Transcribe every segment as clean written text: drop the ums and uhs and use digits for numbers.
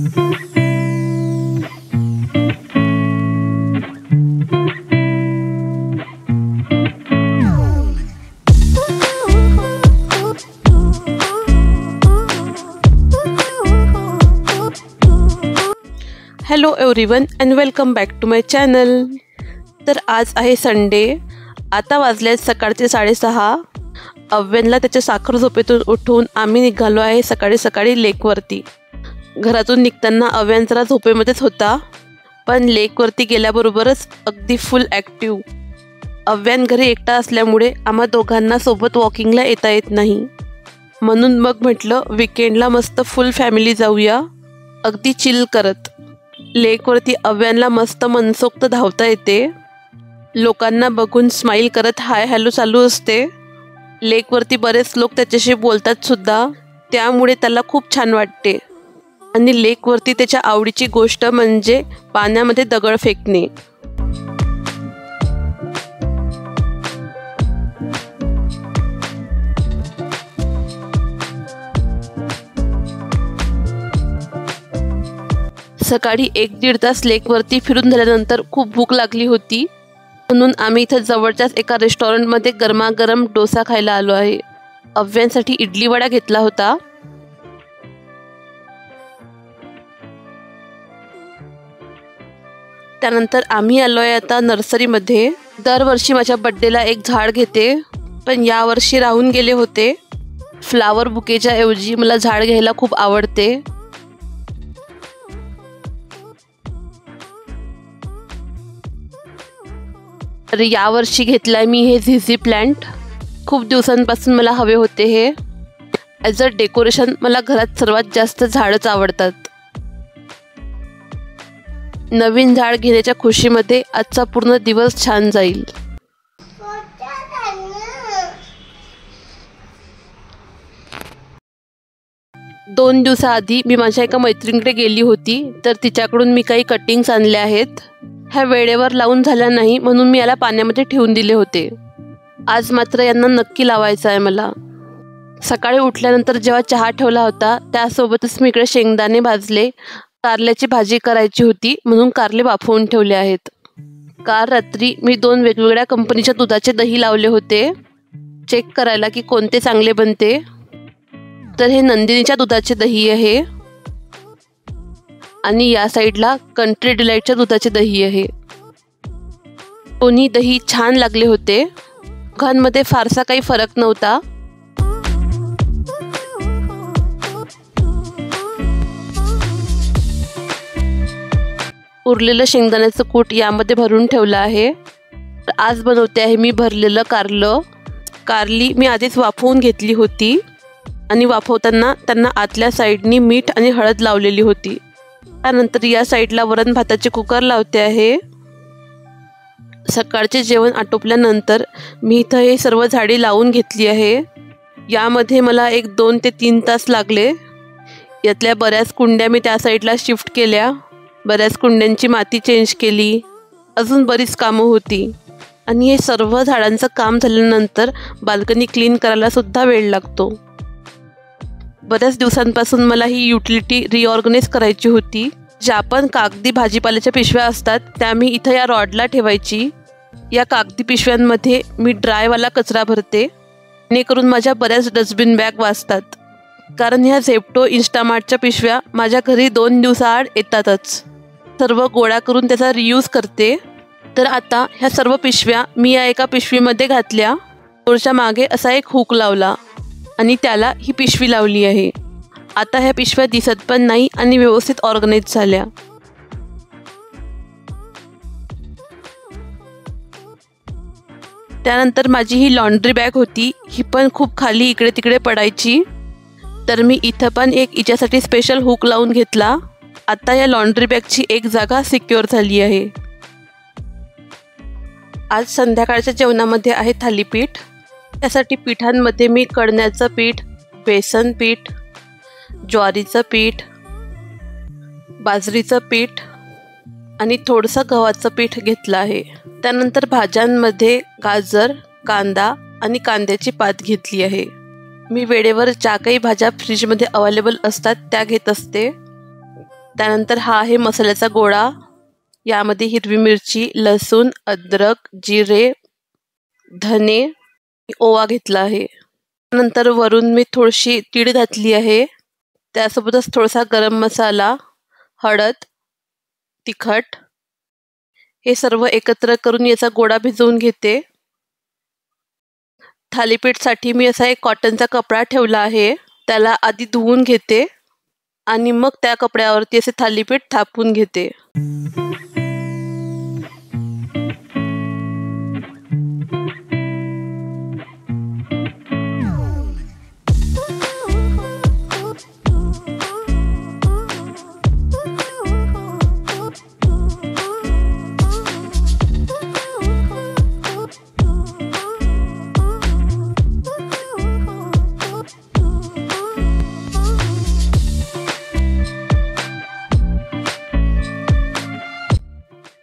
Hello everyone and welcome back to my channel. तर आज आहे संडे। आता वाजले सकाळचे 6:30। अव्यनला त्याच्या साखर झोपेतून उठवून आम्ही निघालो आहे सकाळी लेकवरती। घरातून निघताना अव्यन जरा झोपेमध्येच होता, पण लेकवरती गेल्याबरोबरच अगदी फुल ॲक्टिव्ह। अव्यन घरी एकटा असल्यामुळे आम्हा दोघांना सोबत वॉकिंगला येता येत नाही, म्हणून मग म्हटलं वीकेंडला मस्त फुल फॅमिली जाऊया, अगदी चिल करत। लेकवरती अव्यनला मस्त मनसोक्त धावता येते, लोकांना बघून स्माइल करत हाय हॅलो चालू असते। लेकवरती बरेच लोक त्याच्याशी बोलतात सुद्धा, त्यामुळे त्याला खूप छान वाटते। आणि लेकवरती त्याच्या आवडीची गोष्ट म्हणजे पाण्यामध्ये दगड फेकणे। सकाळी 1-1.5 तास लेकवरती फिरून झाल्यानंतर खूप भूक लागली होती, म्हणून आम्ही इथं जवळच्याच एका रेस्टॉरंटमध्ये गरमागरम डोसा खायला आलो आहे। अव्यनसाठी इडली वडा घेतला होता। त्यानंतर आम्ही आलो आहे आता नर्सरीमध्ये। दरवर्षी माझ्या बड्डेला एक झाड घेते, पण यावर्षी राहून गेले होते। फ्लावर बुकेच्या ऐवजी मला झाड घ्यायला खूप आवडते। तर यावर्षी घेतलाय मी हे झिझी प्लांट। खूप दिवसांपासून मला हवे होते हे। ॲज अ डेकोरेशन मला घरात सर्वात जास्त झाडच आवडतात। नवीन झाड घेण्याच्या खुशीमध्ये आजचा पूर्ण दिवस छान जाईल। दोन दिवसाआधी मी माझ्या एका मैत्रिणीकडे गेली होती, तर तिच्याकडून मी काही कटिंग्स आणले आहेत। ह्या वेळेवर लावून झाल्या नाही, म्हणून मी याला पाण्यामध्ये ठेवून दिले होते। आज मात्र यांना नक्की लावायचं आहे मला। सकाळी उठल्यानंतर जेव्हा चहा ठेवला होता, त्यासोबतच मी इकडे शेंगदाणे भाजले। कारल्याची भाजी करायची होती, म्हणून कारले वाफवून ठेवले आहेत। काल रात्री मी 2 वेगवेगळ्या कंपनीच्या दुधाचे दही लावले होते, चेक करायला की कोणते चांगले बनते। तर हे नंदिनीच्या दुधाचे दही आहे, आणि या साईडला कंट्री डिलाइटच्या दुधाचे दही आहे। दोन्ही दही छान लागले होते, दोघांमध्ये फारसा काही फरक नव्हता। उरलेलं शेंगदाण्याचं कूट यामध्ये भरून ठेवलं आहे। आज बनवते आहे मी भरलेलं कारलं। कारली मी आधीच वाफवून घेतली होती, आणि वाफवताना त्यांना आतल्या साईडनी मीठ आणि हळद लावलेली होती। त्यानंतर या साईडला वरण भाताचे कुकर लावते आहे। सकाळचे जेवण आटोपल्यानंतर मी इथं हे सर्व झाडे लावून घेतली आहे। यामध्ये मला 2 ते 3 तास लागले। यातल्या बऱ्याच कुंड्या मी त्या साईडला शिफ्ट केल्या, बऱ्याच कुंड्यांची माती चेंज केली, अजून बरीच कामं होती। आणि हे सर्व झाडांचं काम झाल्यानंतर बाल्कनी क्लीन करायला सुद्धा वेळ लागतो। बऱ्याच दिवसांपासून मला ही युटिलिटी रिऑर्गनाइज करायची होती। ज्या पण कागदी भाजीपाल्याच्या पिशव्या असतात त्या मी इथं या रॉडला ठेवायची। या कागदी पिशव्यांमध्ये मी ड्रायवाला कचरा भरते, जेणेकरून माझ्या बऱ्याच डस्टबिन बॅग वाचतात, कारण ह्या झेप्टो इन्स्टामार्टच्या पिशव्या माझ्या घरी 2 दिवसाआड येतातच। सर्व गोळा करून त्याचा रियूज करते। तर आता ह्या सर्व पिशव्या मी या एका पिशवीमध्ये घातल्या। डोरच्या मागे असा एक हुक लावला, आणि त्याला ही पिशवी लावली आहे। आता ह्या पिशव्या दिसत पण नाही आणि व्यवस्थित ऑर्गनाइज झाल्या। त्यानंतर माझी ही लॉन्ड्री बॅग होती, ही पण खूप खाली इकडे तिकडे पडायची, तर मी इथं पण एक हिच्यासाठी स्पेशल हुक लावून घेतला। आता या लॉन्ड्री बॅगची एक जागा सिक्युअर झाली आहे। आज संध्याकाळच्या जेवणामध्ये आहे थालीपीठ। त्यासाठी पिठांमध्ये मी कणण्याचं पीठ, बेसन पीठ, ज्वारीचं पीठ, बाजरीचं पीठ आणि थोडंसं गव्हाचं पीठ घेतलं आहे। त्यानंतर भाज्यांमध्ये गाजर, कांदा आणि कांद्याची पात घेतली आहे। मी वेळेवर ज्या काही भाज्या फ्रीजमध्ये अवेलेबल असतात त्या घेत असते। त्यानंतर हा आहे मसाल्याचा गोळा. यामध्ये हिरवी मिरची, लसूण, अद्रक, जिरे, धने, ओवा घेतला आहे. नंतर वरून मी थोडीशी तीळ घातली आहे. त्यासोबतच थोडासा गरम मसाला, हळद, तिखट हे सर्व एकत्र करून याचा गोळा भिजवून घेते. थालीपीठसाठी मी असा एक कॉटनचा कपडा ठेवला आहे. त्याला आधी धुवून घेते आणि मग त्या कपड्यावरती असे थालीपीठ थापून घेते.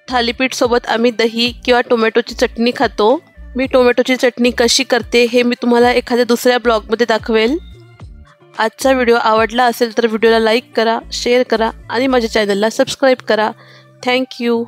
थालीपीठ सोबत आम्ही दही किंवा टोमॅटोची चटणी खातो. मी टोमॅटोची चटणी कशी करते हे मी तुम्हाला एखाद्या दुसऱ्या ब्लॉगमध्ये दाखवेल. आजचा व्हिडिओ आवडला असेल तर व्हिडिओला लाईक करा, शेअर करा आणि माझ्या चॅनलला सबस्क्राईब करा. थँक्यू.